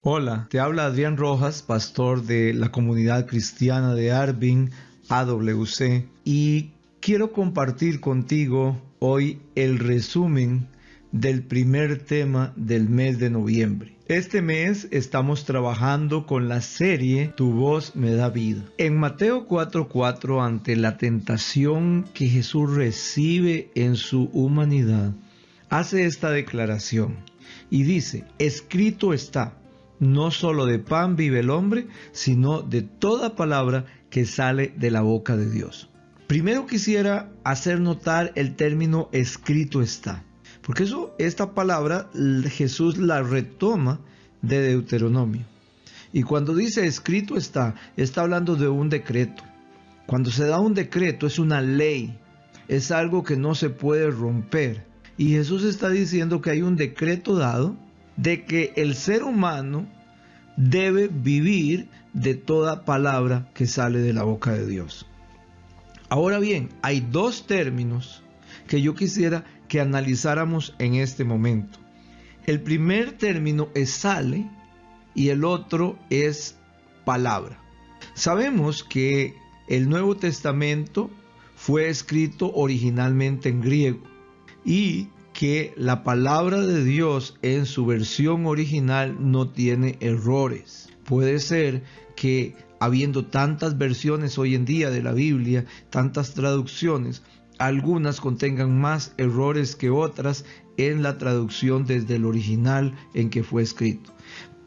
Hola, te habla Adrián Rojas, pastor de la comunidad cristiana de Arvin, AWC, y quiero compartir contigo hoy el resumen del primer tema del mes de noviembre. Este mes estamos trabajando con la serie Tu voz me da vida. En Mateo 4:4, ante la tentación que Jesús recibe en su humanidad, hace esta declaración y dice: escrito está, no solo de pan vive el hombre, sino de toda palabra que sale de la boca de Dios. Primero quisiera hacer notar el término escrito está, porque esta palabra Jesús la retoma de Deuteronomio. Y cuando dice escrito está hablando de un decreto. Cuando se da un decreto es una ley, es algo que no se puede romper. Y Jesús está diciendo que hay un decreto dado de que el ser humano debe vivir de toda palabra que sale de la boca de Dios. Ahora bien, hay dos términos que yo quisiera que analizáramos en este momento. El primer término es sale y el otro es palabra. Sabemos que el Nuevo Testamento fue escrito originalmente en griego y que la palabra de Dios en su versión original no tiene errores. Puede ser que habiendo tantas versiones hoy en día de la Biblia, tantas traducciones, algunas contengan más errores que otras en la traducción desde el original en que fue escrito.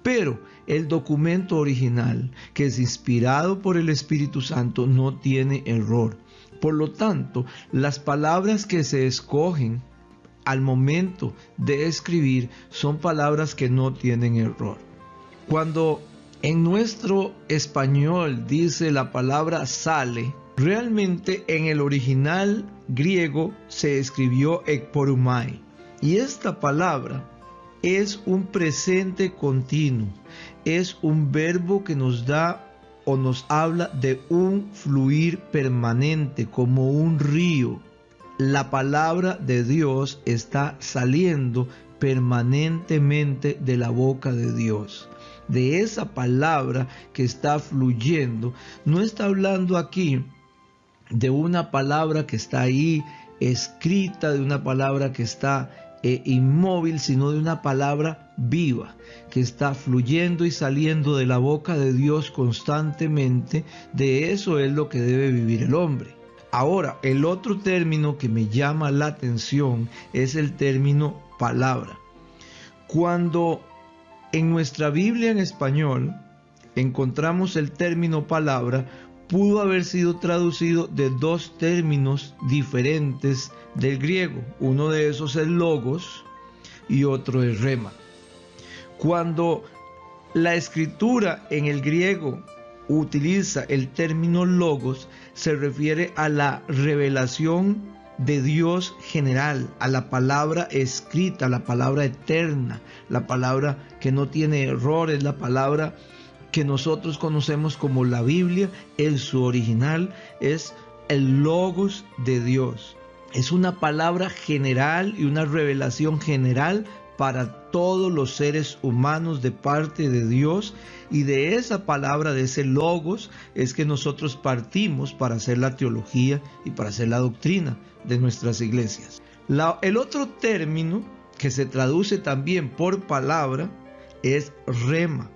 Pero el documento original, que es inspirado por el Espíritu Santo, no tiene error. Por lo tanto, las palabras que se escogen al momento de escribir son palabras que no tienen error. Cuando en nuestro español dice la palabra sale, realmente en el original griego se escribió ekporumai, y esta palabra es un presente continuo, es un verbo que nos da o nos habla de un fluir permanente, como un río. La palabra de Dios está saliendo permanentemente de la boca de Dios. De esa palabra que está fluyendo, no está hablando aquí de una palabra que está ahí escrita, de una palabra que está inmóvil, sino de una palabra viva, que está fluyendo y saliendo de la boca de Dios constantemente. De eso es lo que debe vivir el hombre. Ahora, el otro término que me llama la atención es el término palabra. Cuando en nuestra Biblia en español encontramos el término palabra, pudo haber sido traducido de dos términos diferentes del griego. Uno de esos es logos y otro es rema. Cuando la escritura en el griego utiliza el término logos, se refiere a la revelación de Dios general, a la palabra escrita, la palabra eterna, la palabra que no tiene errores, la palabra que nosotros conocemos como la Biblia. En su original es el logos de Dios. Es una palabra general y una revelación general para todos los seres humanos de parte de Dios, y de esa palabra, de ese logos, es que nosotros partimos para hacer la teología y para hacer la doctrina de nuestras iglesias. El otro término que se traduce también por palabra es rema.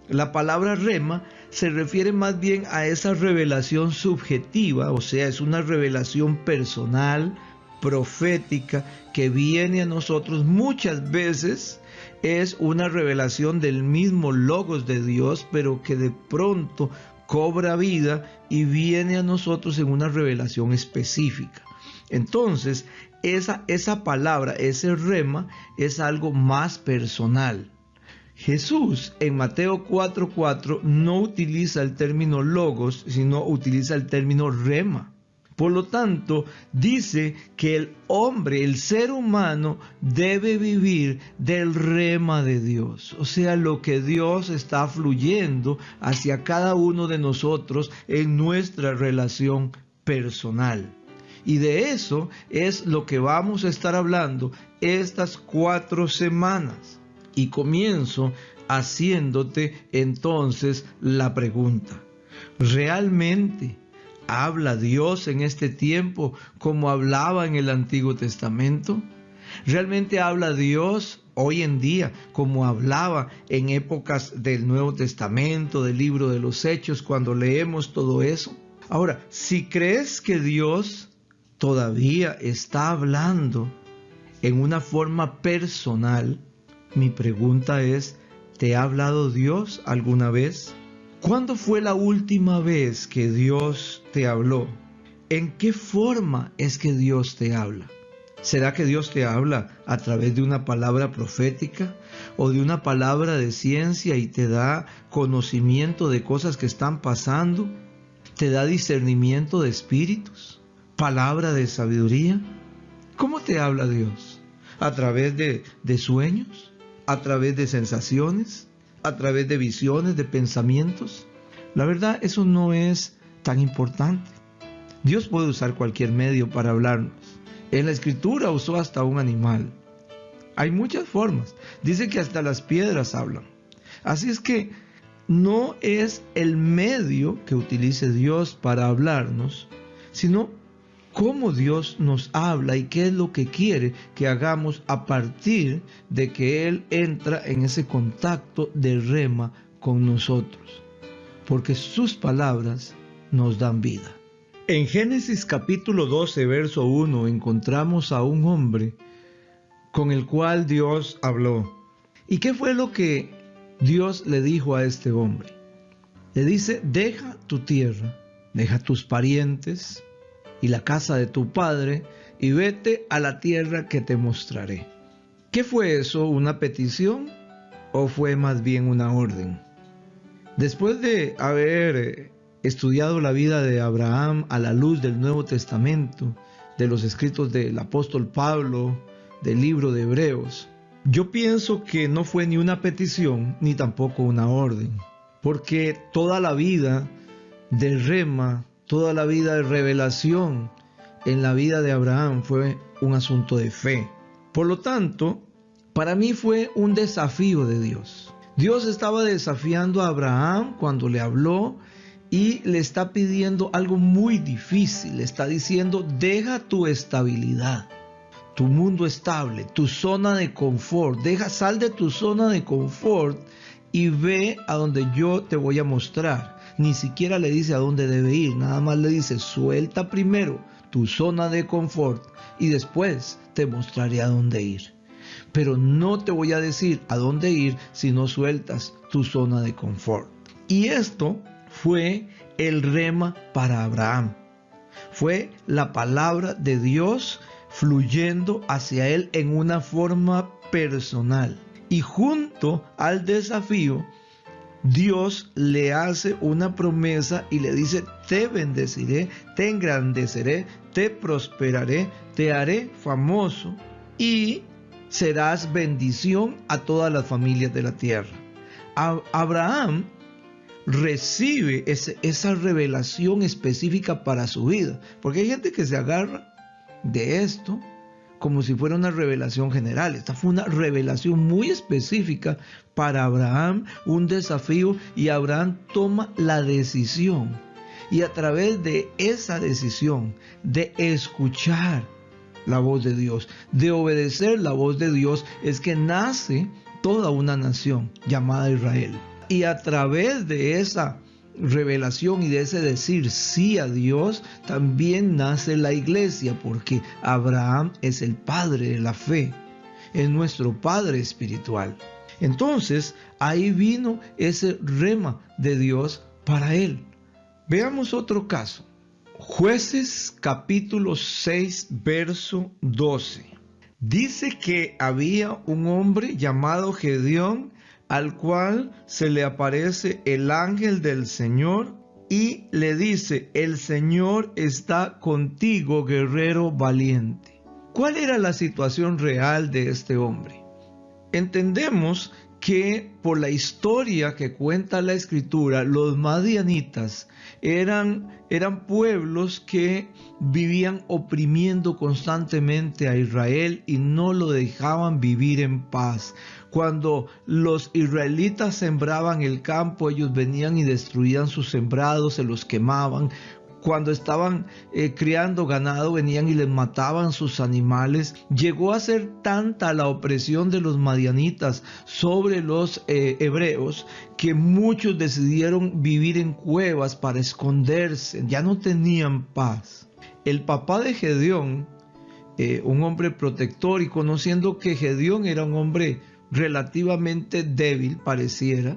La palabra rema se refiere más bien a esa revelación subjetiva, o sea, es una revelación personal, profética, que viene a nosotros. Muchas veces es una revelación del mismo logos de Dios, pero que de pronto cobra vida y viene a nosotros en una revelación específica. Entonces, esa palabra, ese rema, es algo más personal. Jesús en Mateo 4:4 no utiliza el término logos, sino utiliza el término rema. Por lo tanto, dice que el hombre, el ser humano, debe vivir del rema de Dios. O sea, lo que Dios está fluyendo hacia cada uno de nosotros en nuestra relación personal. Y de eso es lo que vamos a estar hablando estas 4 semanas. Y comienzo haciéndote entonces la pregunta: ¿realmente habla Dios en este tiempo como hablaba en el Antiguo Testamento? ¿Realmente habla Dios hoy en día como hablaba en épocas del Nuevo Testamento, del libro de los Hechos, cuando leemos todo eso? Ahora, si crees que Dios todavía está hablando en una forma personal, mi pregunta es: ¿te ha hablado Dios alguna vez? ¿Cuándo fue la última vez que Dios te habló? ¿En qué forma es que Dios te habla? ¿Será que Dios te habla a través de una palabra profética o de una palabra de ciencia y te da conocimiento de cosas que están pasando? ¿Te da discernimiento de espíritus? ¿Palabra de sabiduría? ¿Cómo te habla Dios? ¿A través de sueños? ¿A través de sensaciones? ¿A través de visiones, de pensamientos? La verdad, eso no es tan importante. Dios puede usar cualquier medio para hablarnos. En la Escritura usó hasta un animal. Hay muchas formas. Dice que hasta las piedras hablan. Así es que no es el medio que utilice Dios para hablarnos, sino cómo Dios nos habla y qué es lo que quiere que hagamos a partir de que Él entra en ese contacto de rema con nosotros. Porque sus palabras nos dan vida. En Génesis capítulo 12, verso 1, encontramos a un hombre con el cual Dios habló. ¿Y qué fue lo que Dios le dijo a este hombre? Le dice: deja tu tierra, deja tus parientes y la casa de tu padre y vete a la tierra que te mostraré. ¿Qué fue eso? ¿Una petición o fue más bien una orden? Después de haber estudiado la vida de Abraham a la luz del Nuevo Testamento, de los escritos del apóstol Pablo, del libro de Hebreos, yo pienso que no fue ni una petición ni tampoco una orden, porque toda la vida de rema, toda la vida de revelación en la vida de Abraham fue un asunto de fe. Por lo tanto, para mí fue un desafío de Dios. Dios estaba desafiando a Abraham cuando le habló y le está pidiendo algo muy difícil. Le está diciendo: deja tu estabilidad, tu mundo estable, tu zona de confort. Sal de tu zona de confort y ve a donde yo te voy a mostrar. Ni siquiera le dice a dónde debe ir, nada más le dice: suelta primero tu zona de confort y después te mostraré a dónde ir. Pero no te voy a decir a dónde ir si no sueltas tu zona de confort. Y esto fue el rema para Abraham. Fue la palabra de Dios fluyendo hacia él en una forma personal. Y junto al desafío, Dios le hace una promesa y le dice: te bendeciré, te engrandeceré, te prosperaré, te haré famoso y serás bendición a todas las familias de la tierra. Abraham recibe esa revelación específica para su vida, porque hay gente que se agarra de esto como si fuera una revelación general. Esta fue una revelación muy específica para Abraham, un desafío, y Abraham toma la decisión. Y a través de esa decisión de escuchar la voz de Dios, de obedecer la voz de Dios, es que nace toda una nación llamada Israel. Y a través de esa revelación y de ese decir sí a Dios, también nace la iglesia, porque Abraham es el padre de la fe, es nuestro padre espiritual. Entonces ahí vino ese rema de Dios para él. Veamos otro caso. Jueces capítulo 6 verso 12. Dice que había un hombre llamado Gedeón, al cual se le aparece el ángel del Señor y le dice: el Señor está contigo, guerrero valiente. ¿Cuál era la situación real de este hombre? Entendemos que por la historia que cuenta la Escritura, los madianitas eran pueblos que vivían oprimiendo constantemente a Israel y no lo dejaban vivir en paz. Cuando los israelitas sembraban el campo, ellos venían y destruían sus sembrados, se los quemaban. Cuando estaban criando ganado, venían y les mataban sus animales. Llegó a ser tanta la opresión de los madianitas sobre los hebreos que muchos decidieron vivir en cuevas para esconderse. Ya no tenían paz. El papá de Gedeón, un hombre protector, y conociendo que Gedeón era un hombre relativamente débil, pareciera,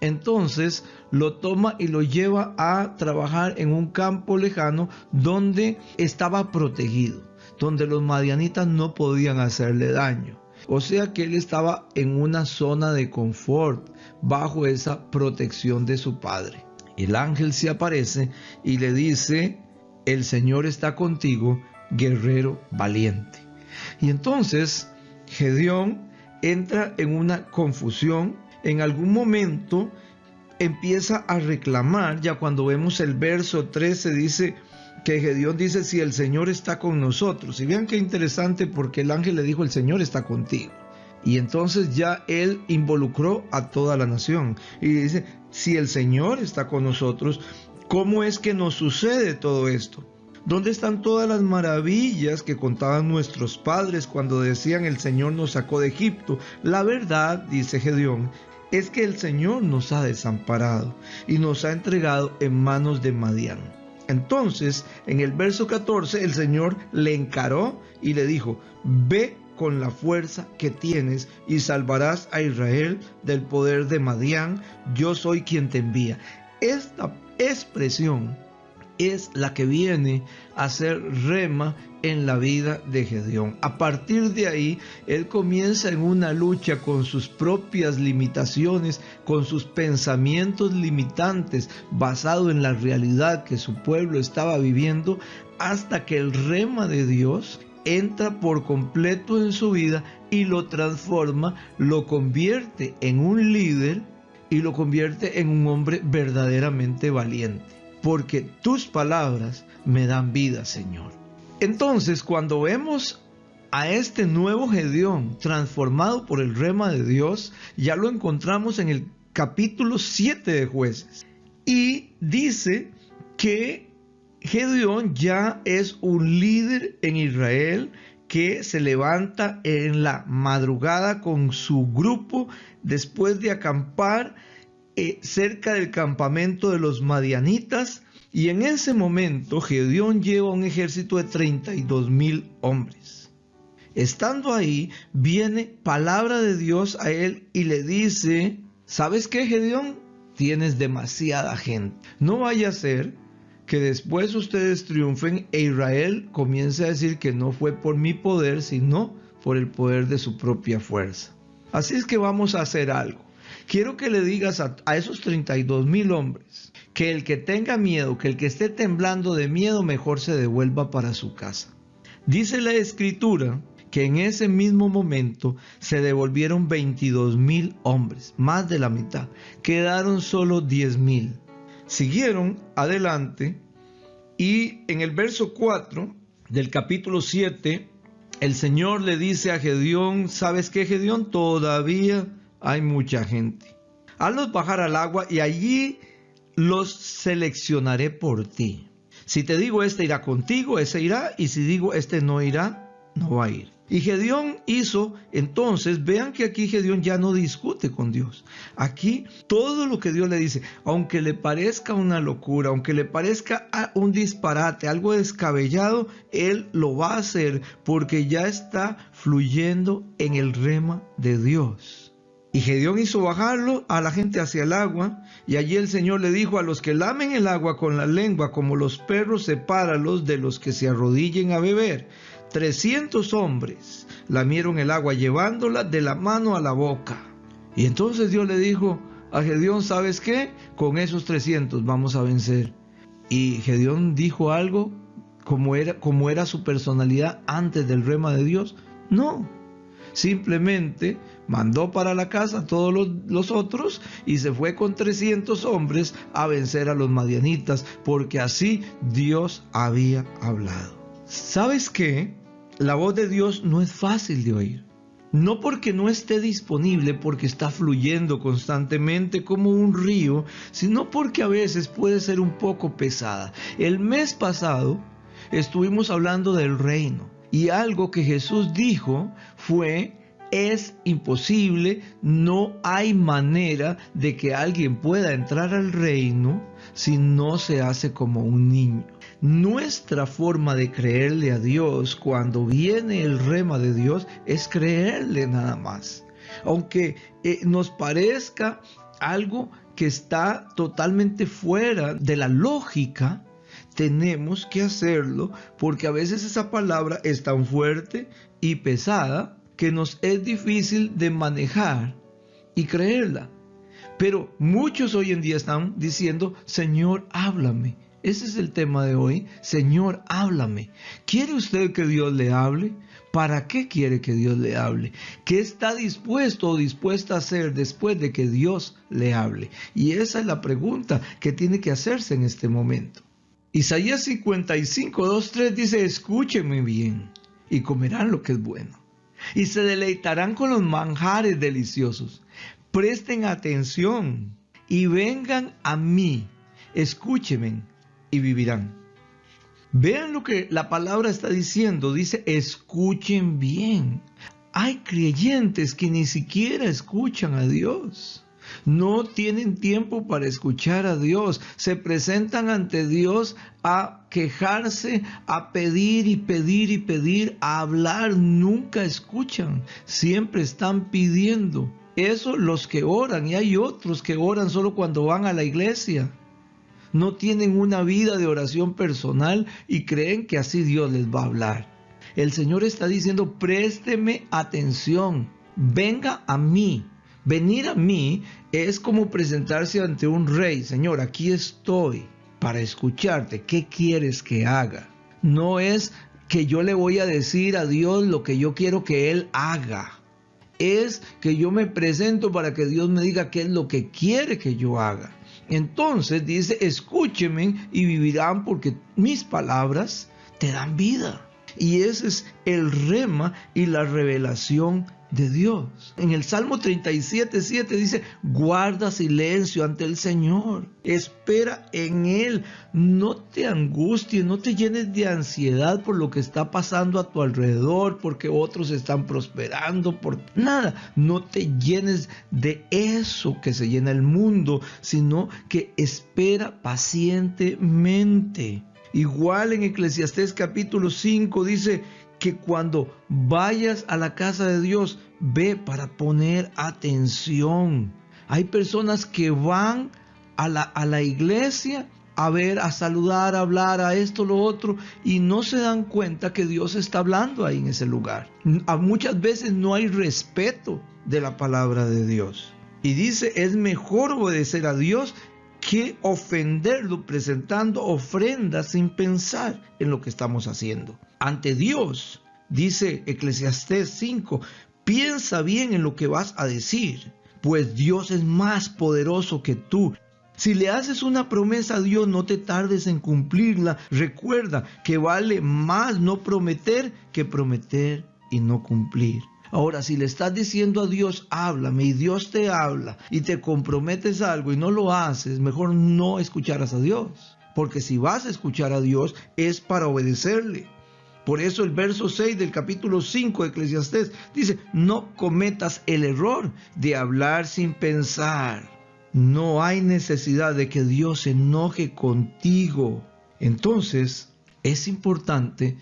entonces lo toma y lo lleva a trabajar en un campo lejano donde estaba protegido, donde los madianitas no podían hacerle daño. O sea que él estaba en una zona de confort bajo esa protección de su padre. El ángel se aparece y le dice: el Señor está contigo, guerrero valiente. Y entonces Gedeón entra en una confusión. En algún momento empieza a reclamar. Ya cuando vemos el verso 13 dice que Gedeón dice: si el Señor está con nosotros. Y vean qué interesante, porque el ángel le dijo: el Señor está contigo. Y entonces ya él involucró a toda la nación y dice: si el Señor está con nosotros, ¿cómo es que nos sucede todo esto? ¿Dónde están todas las maravillas que contaban nuestros padres cuando decían: el Señor nos sacó de Egipto? La verdad, dice Gedeón, es que el Señor nos ha desamparado y nos ha entregado en manos de Madián. Entonces, en el verso 14, el Señor le encaró y le dijo: ve con la fuerza que tienes y salvarás a Israel del poder de Madián. Yo soy quien te envía. Esta expresión es la que viene a ser rema en la vida de Gedeón. A partir de ahí, él comienza en una lucha con sus propias limitaciones, con sus pensamientos limitantes, basado en la realidad que su pueblo estaba viviendo, hasta que el rema de Dios entra por completo en su vida y lo transforma, lo convierte en un líder y lo convierte en un hombre verdaderamente valiente. Porque tus palabras me dan vida, Señor. Entonces, cuando vemos a este nuevo Gedeón transformado por el rema de Dios, ya lo encontramos en el capítulo 7 de Jueces. Y dice que Gedeón ya es un líder en Israel que se levanta en la madrugada con su grupo después de acampar cerca del campamento de los madianitas, y en ese momento Gedeón lleva un ejército de 32,000 hombres. Estando ahí, viene palabra de Dios a él y le dice: ¿sabes qué, Gedeón? Tienes demasiada gente. No vaya a ser que después ustedes triunfen e Israel comience a decir que no fue por mi poder, sino por el poder de su propia fuerza. Así es que vamos a hacer algo. Quiero que le digas a esos 32,000 hombres que el que tenga miedo, que el que esté temblando de miedo, mejor se devuelva para su casa. Dice la Escritura que en ese mismo momento se devolvieron 22,000 hombres, más de la mitad. Quedaron solo 10,000. Siguieron adelante y en el verso 4 del capítulo 7, el Señor le dice a Gedeón: ¿sabes qué, Gedeón? Todavía hay mucha gente. Hazlos bajar al agua y allí los seleccionaré por ti. Si te digo este irá contigo, ese irá, y si digo este no irá, no va a ir. Y Gedeón hizo, entonces, vean que aquí Gedeón ya no discute con Dios. Aquí todo lo que Dios le dice, aunque le parezca una locura, aunque le parezca un disparate, algo descabellado, él lo va a hacer porque ya está fluyendo en el rema de Dios. Y Gedeón hizo bajarlo a la gente hacia el agua, y allí el Señor le dijo: a los que lamen el agua con la lengua como los perros, sepáralos de los que se arrodillen a beber. 300 hombres lamieron el agua llevándola de la mano a la boca. Y entonces Dios le dijo a Gedeón: ¿sabes qué? Con esos 300 vamos a vencer. Y Gedeón dijo algo como era su personalidad antes del rema de Dios. No. Simplemente mandó para la casa a todos los otros y se fue con 300 hombres a vencer a los madianitas, porque así Dios había hablado. ¿Sabes qué? La voz de Dios no es fácil de oír. No porque no esté disponible, porque está fluyendo constantemente como un río, sino porque a veces puede ser un poco pesada. El mes pasado estuvimos hablando del reino y algo que Jesús dijo fue: es imposible, no hay manera de que alguien pueda entrar al reino si no se hace como un niño. Nuestra forma de creerle a Dios cuando viene el rema de Dios es creerle nada más. Aunque nos parezca algo que está totalmente fuera de la lógica, tenemos que hacerlo porque a veces esa palabra es tan fuerte y pesada que nos es difícil de manejar y creerla. Pero muchos hoy en día están diciendo: Señor, háblame. Ese es el tema de hoy. Señor, háblame. ¿Quiere usted que Dios le hable? ¿Para qué quiere que Dios le hable? ¿Qué está dispuesto o dispuesta a hacer después de que Dios le hable? Y esa es la pregunta que tiene que hacerse en este momento. Isaías 55, 2, 3 dice: escúchenme bien y comerán lo que es bueno, y se deleitarán con los manjares deliciosos. Presten atención y vengan a mí, escúchenme y vivirán. Vean lo que la palabra está diciendo. Dice: escuchen bien. Hay creyentes que ni siquiera escuchan a Dios. No tienen tiempo para escuchar a Dios. Se presentan ante Dios a quejarse, a pedir y pedir y pedir, a hablar. Nunca escuchan. Siempre están pidiendo. Eso los que oran, y hay otros que oran solo cuando van a la iglesia. No tienen una vida de oración personal y creen que así Dios les va a hablar. El Señor está diciendo: présteme atención, venga a mí. Venir a mí es como presentarse ante un rey. Señor, aquí estoy para escucharte. ¿Qué quieres que haga? No es que yo le voy a decir a Dios lo que yo quiero que Él haga. Es que yo me presento para que Dios me diga qué es lo que quiere que yo haga. Entonces dice: escúchenme y vivirán, porque mis palabras te dan vida. Y ese es el rema y la revelación de Dios. En el Salmo 37:7 dice: guarda silencio ante el Señor, espera en Él, no te angusties, no te llenes de ansiedad por lo que está pasando a tu alrededor, porque otros están prosperando, por nada. No te llenes de eso que se llena el mundo, sino que espera pacientemente. Igual en Eclesiastés capítulo 5 dice que cuando vayas a la casa de Dios, ve para poner atención. Hay personas que van a la iglesia a ver, a saludar, a hablar, a esto, lo otro, y no se dan cuenta que Dios está hablando ahí en ese lugar. Muchas veces no hay respeto de la palabra de Dios. Y dice: es mejor obedecer a Dios que ofenderlo presentando ofrendas sin pensar en lo que estamos haciendo. Ante Dios, dice Eclesiastés 5, piensa bien en lo que vas a decir, pues Dios es más poderoso que tú. Si le haces una promesa a Dios, no te tardes en cumplirla. Recuerda que vale más no prometer que prometer y no cumplir. Ahora, si le estás diciendo a Dios: háblame, y Dios te habla y te comprometes a algo y no lo haces, mejor no escucharás a Dios. Porque si vas a escuchar a Dios es para obedecerle. Por eso el verso 6 del capítulo 5 de Eclesiastés dice: no cometas el error de hablar sin pensar. No hay necesidad de que Dios se enoje contigo. Entonces, es importante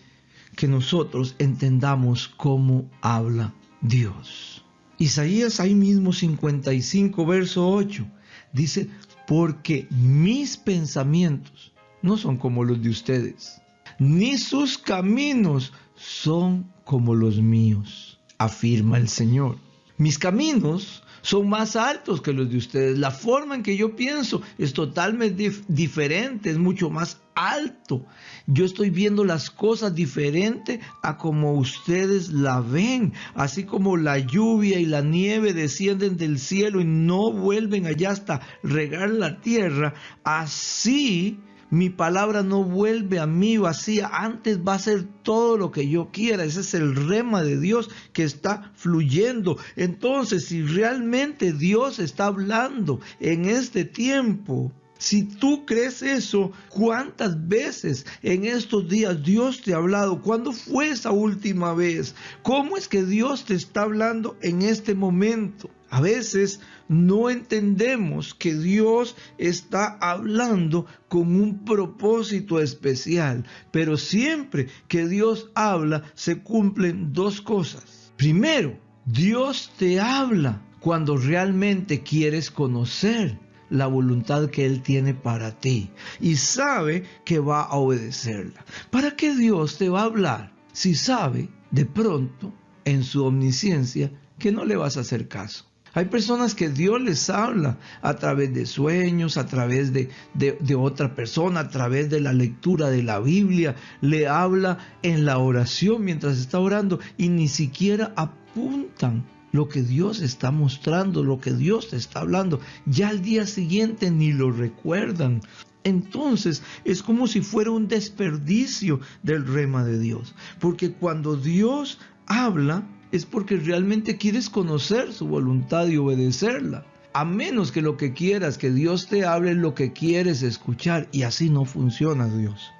que nosotros entendamos cómo habla Dios. Isaías ahí mismo 55 verso 8 dice: porque mis pensamientos no son como los de ustedes, ni sus caminos son como los míos, afirma el Señor. Mis caminos son más altos que los de ustedes. La forma en que yo pienso es totalmente diferente, es mucho más alto. Yo estoy viendo las cosas diferente a como ustedes la ven. Así como la lluvia y la nieve descienden del cielo y no vuelven allá hasta regar la tierra, así mi palabra no vuelve a mí vacía, antes va a ser todo lo que yo quiera. Ese es el rema de Dios que está fluyendo. Entonces, si realmente Dios está hablando en este tiempo, si tú crees eso, ¿cuántas veces en estos días Dios te ha hablado? ¿Cuándo fue esa última vez? ¿Cómo es que Dios te está hablando en este momento? A veces no entendemos que Dios está hablando con un propósito especial, pero siempre que Dios habla se cumplen dos cosas. Primero, Dios te habla cuando realmente quieres conocer la voluntad que Él tiene para ti y sabe que va a obedecerla. ¿Para qué Dios te va a hablar si sabe de pronto en su omnisciencia que no le vas a hacer caso? Hay personas que Dios les habla a través de sueños, a través de otra persona, a través de la lectura de la Biblia, le habla en la oración mientras está orando y ni siquiera apuntan lo que Dios está mostrando, lo que Dios te está hablando. Ya al día siguiente ni lo recuerdan. Entonces es como si fuera un desperdicio del rema de Dios. Porque cuando Dios habla es porque realmente quieres conocer su voluntad y obedecerla. A menos que lo que quieras que Dios te hable es lo que quieres escuchar, y así no funciona Dios.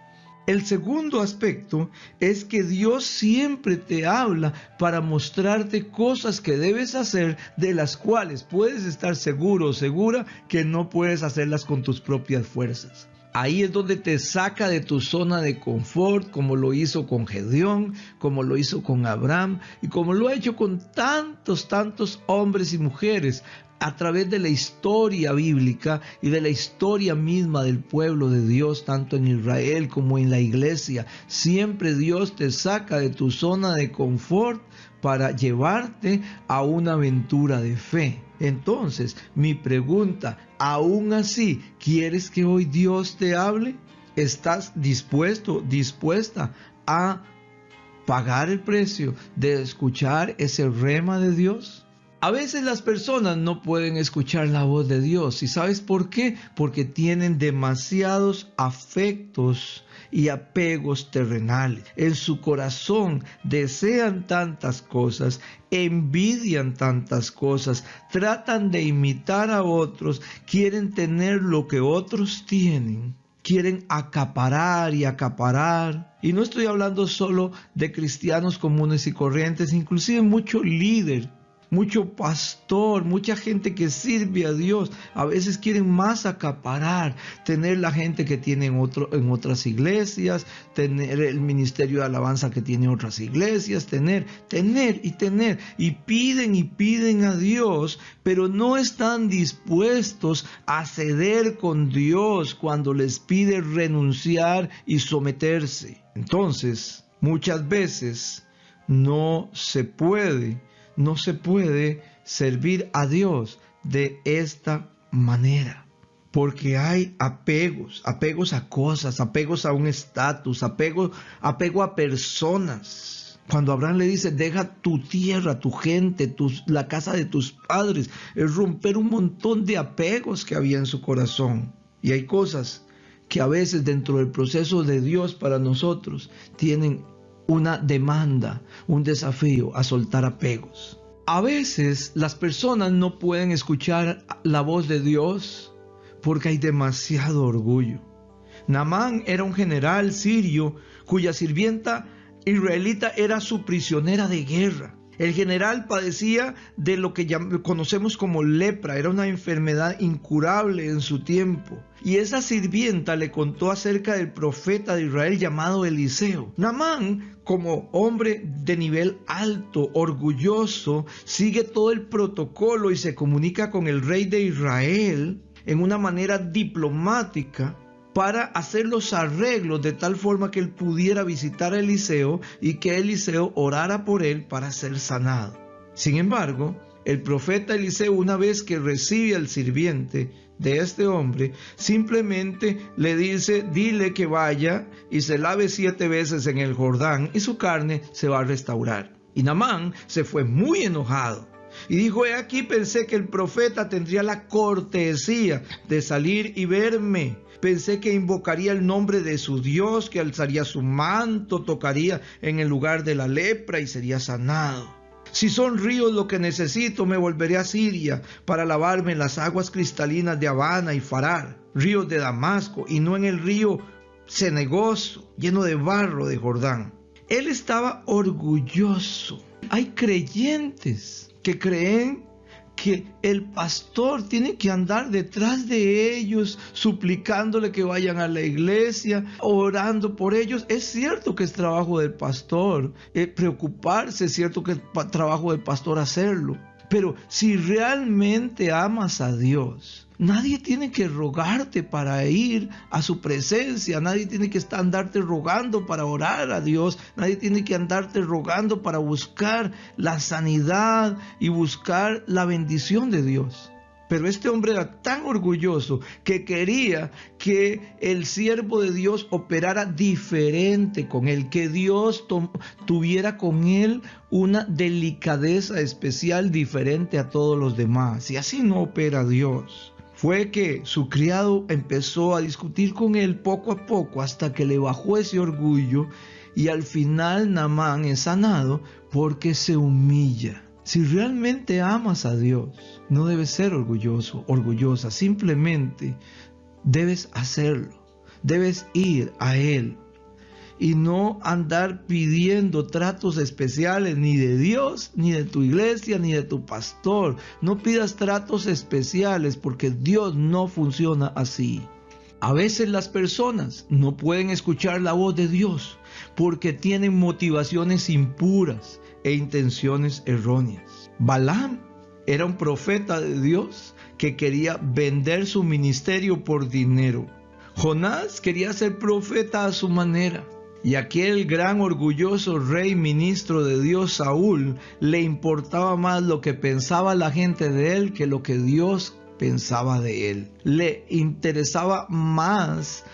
El segundo aspecto es que Dios siempre te habla para mostrarte cosas que debes hacer, de las cuales puedes estar seguro o segura que no puedes hacerlas con tus propias fuerzas. Ahí es donde te saca de tu zona de confort, como lo hizo con Gedeón, como lo hizo con Abraham y como lo ha hecho con tantos hombres y mujeres a través de la historia bíblica y de la historia misma del pueblo de Dios, tanto en Israel como en la iglesia. Siempre Dios te saca de tu zona de confort para llevarte a una aventura de fe. Entonces, mi pregunta, ¿aún así quieres que hoy Dios te hable? ¿Estás dispuesta a pagar el precio de escuchar ese rema de Dios? A veces las personas no pueden escuchar la voz de Dios. ¿Y sabes por qué? Porque tienen demasiados afectos y apegos terrenales. En su corazón desean tantas cosas, envidian tantas cosas, tratan de imitar a otros, quieren tener lo que otros tienen. Quieren acaparar y acaparar. Y no estoy hablando solo de cristianos comunes y corrientes, inclusive mucho líder, mucho pastor, mucha gente que sirve a Dios, a veces quieren más acaparar, tener la gente que tiene en otras iglesias, tener el ministerio de alabanza que tiene otras iglesias, tener y piden a Dios, pero no están dispuestos a ceder con Dios cuando les pide renunciar y someterse. Entonces, muchas veces no se puede servir a Dios de esta manera. Porque hay apegos a cosas, apegos a un estatus, apego a personas. Cuando Abraham le dice, deja tu tierra, tu gente, la casa de tus padres, es romper un montón de apegos que había en su corazón. Y hay cosas que a veces dentro del proceso de Dios para nosotros tienen una demanda, un desafío a soltar apegos. A veces las personas no pueden escuchar la voz de Dios porque hay demasiado orgullo. Naamán era un general sirio cuya sirvienta israelita era su prisionera de guerra. El general padecía de lo que conocemos como lepra, era una enfermedad incurable en su tiempo. Y esa sirvienta le contó acerca del profeta de Israel llamado Eliseo. Naamán, como hombre de nivel alto, orgulloso, sigue todo el protocolo y se comunica con el rey de Israel en una manera diplomática para hacer los arreglos de tal forma que él pudiera visitar a Eliseo y que Eliseo orara por él para ser sanado. Sin embargo, el profeta Eliseo, una vez que recibe al sirviente, de este hombre, simplemente le dice, dile que vaya y se lave 7 veces en el Jordán y su carne se va a restaurar. Y Naamán se fue muy enojado y dijo, he aquí pensé que el profeta tendría la cortesía de salir y verme. Pensé que invocaría el nombre de su Dios, que alzaría su manto, tocaría en el lugar de la lepra y sería sanado. Si son ríos lo que necesito, me volveré a Siria para lavarme en las aguas cristalinas de Habana y Farar, ríos de Damasco, y no en el río cenagoso, lleno de barro de Jordán. Él estaba orgulloso. Hay creyentes que creen que el pastor tiene que andar detrás de ellos, suplicándole que vayan a la iglesia, orando por ellos. Es cierto que es trabajo del pastor preocuparse, es cierto que es trabajo del pastor hacerlo. Pero si realmente amas a Dios, nadie tiene que rogarte para ir a su presencia, nadie tiene que andarte rogando para orar a Dios, nadie tiene que andarte rogando para buscar la sanidad y buscar la bendición de Dios. Pero este hombre era tan orgulloso que quería que el siervo de Dios operara diferente con él, que Dios tuviera con él una delicadeza especial diferente a todos los demás. Y así no opera Dios. Fue que su criado empezó a discutir con él poco a poco hasta que le bajó ese orgullo y al final Naamán es sanado porque se humilla. Si realmente amas a Dios, no debes ser orgulloso, orgullosa. Simplemente debes hacerlo. Debes ir a Él y no andar pidiendo tratos especiales ni de Dios, ni de tu iglesia, ni de tu pastor. No pidas tratos especiales porque Dios no funciona así. A veces las personas no pueden escuchar la voz de Dios porque tienen motivaciones impuras e intenciones erróneas. Balaam era un profeta de Dios que quería vender su ministerio por dinero. Jonás quería ser profeta a su manera. Y aquel gran orgulloso rey ministro de Dios, Saúl, le importaba más lo que pensaba la gente de él que lo que Dios pensaba de él. Le interesaba más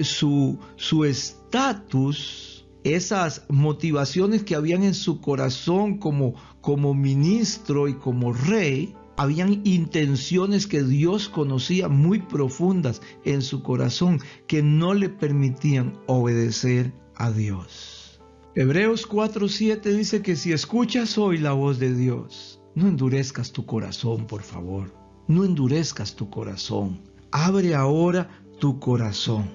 su estatus, esas motivaciones que habían en su corazón como ministro y como rey. Habían intenciones que Dios conocía muy profundas en su corazón que no le permitían obedecer a Dios. Hebreos 4:7 dice que si escuchas hoy la voz de Dios, no endurezcas tu corazón, por favor. No endurezcas tu corazón. Abre ahora tu corazón.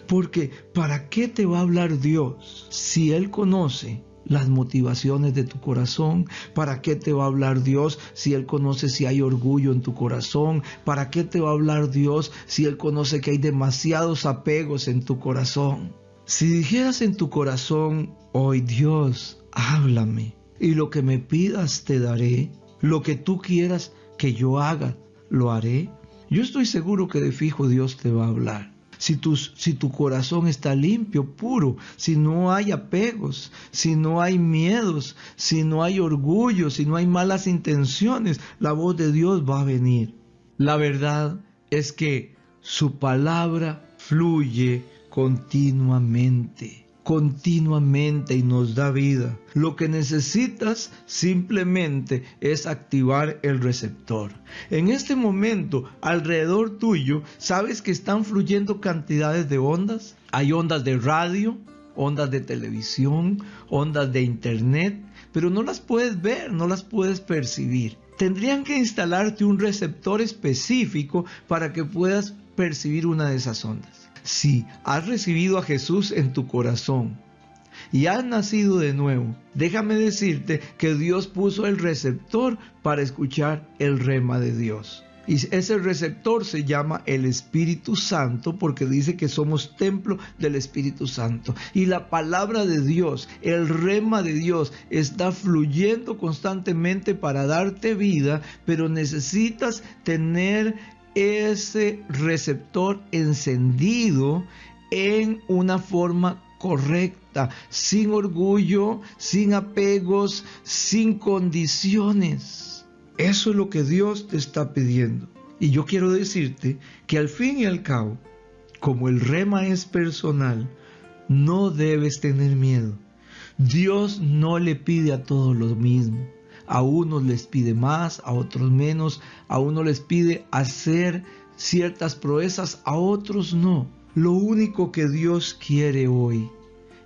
Porque ¿para qué te va a hablar Dios si Él conoce las motivaciones de tu corazón? ¿Para qué te va a hablar Dios si Él conoce si hay orgullo en tu corazón? ¿Para qué te va a hablar Dios si Él conoce que hay demasiados apegos en tu corazón? Si dijeras en tu corazón, hoy Dios, háblame, y lo que me pidas te daré, lo que tú quieras que yo haga, lo haré. Yo estoy seguro que de fijo Dios te va a hablar. Si tu corazón está limpio, puro, si no hay apegos, si no hay miedos, si no hay orgullo, si no hay malas intenciones, la voz de Dios va a venir. La verdad es que su palabra fluye continuamente y nos da vida. Lo que necesitas simplemente es activar el receptor. En este momento, alrededor tuyo, ¿sabes que están fluyendo cantidades de ondas? Hay ondas de radio, ondas de televisión, ondas de internet, pero no las puedes ver, no las puedes percibir. Tendrían que instalarte un receptor específico para que puedas percibir una de esas ondas. Si has recibido a Jesús en tu corazón y has nacido de nuevo, déjame decirte que Dios puso el receptor para escuchar el rema de Dios. Y ese receptor se llama el Espíritu Santo porque dice que somos templo del Espíritu Santo. Y la palabra de Dios, el rema de Dios está fluyendo constantemente para darte vida, pero necesitas tener ese receptor encendido en una forma correcta, sin orgullo, sin apegos, sin condiciones. Eso es lo que Dios te está pidiendo. Y yo quiero decirte que al fin y al cabo, como el rema es personal, no debes tener miedo. Dios no le pide a todos lo mismo. A unos les pide más, a otros menos, a unos les pide hacer ciertas proezas, a otros no. Lo único que Dios quiere hoy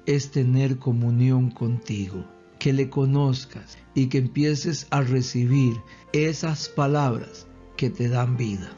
es tener comunión contigo, que le conozcas y que empieces a recibir esas palabras que te dan vida.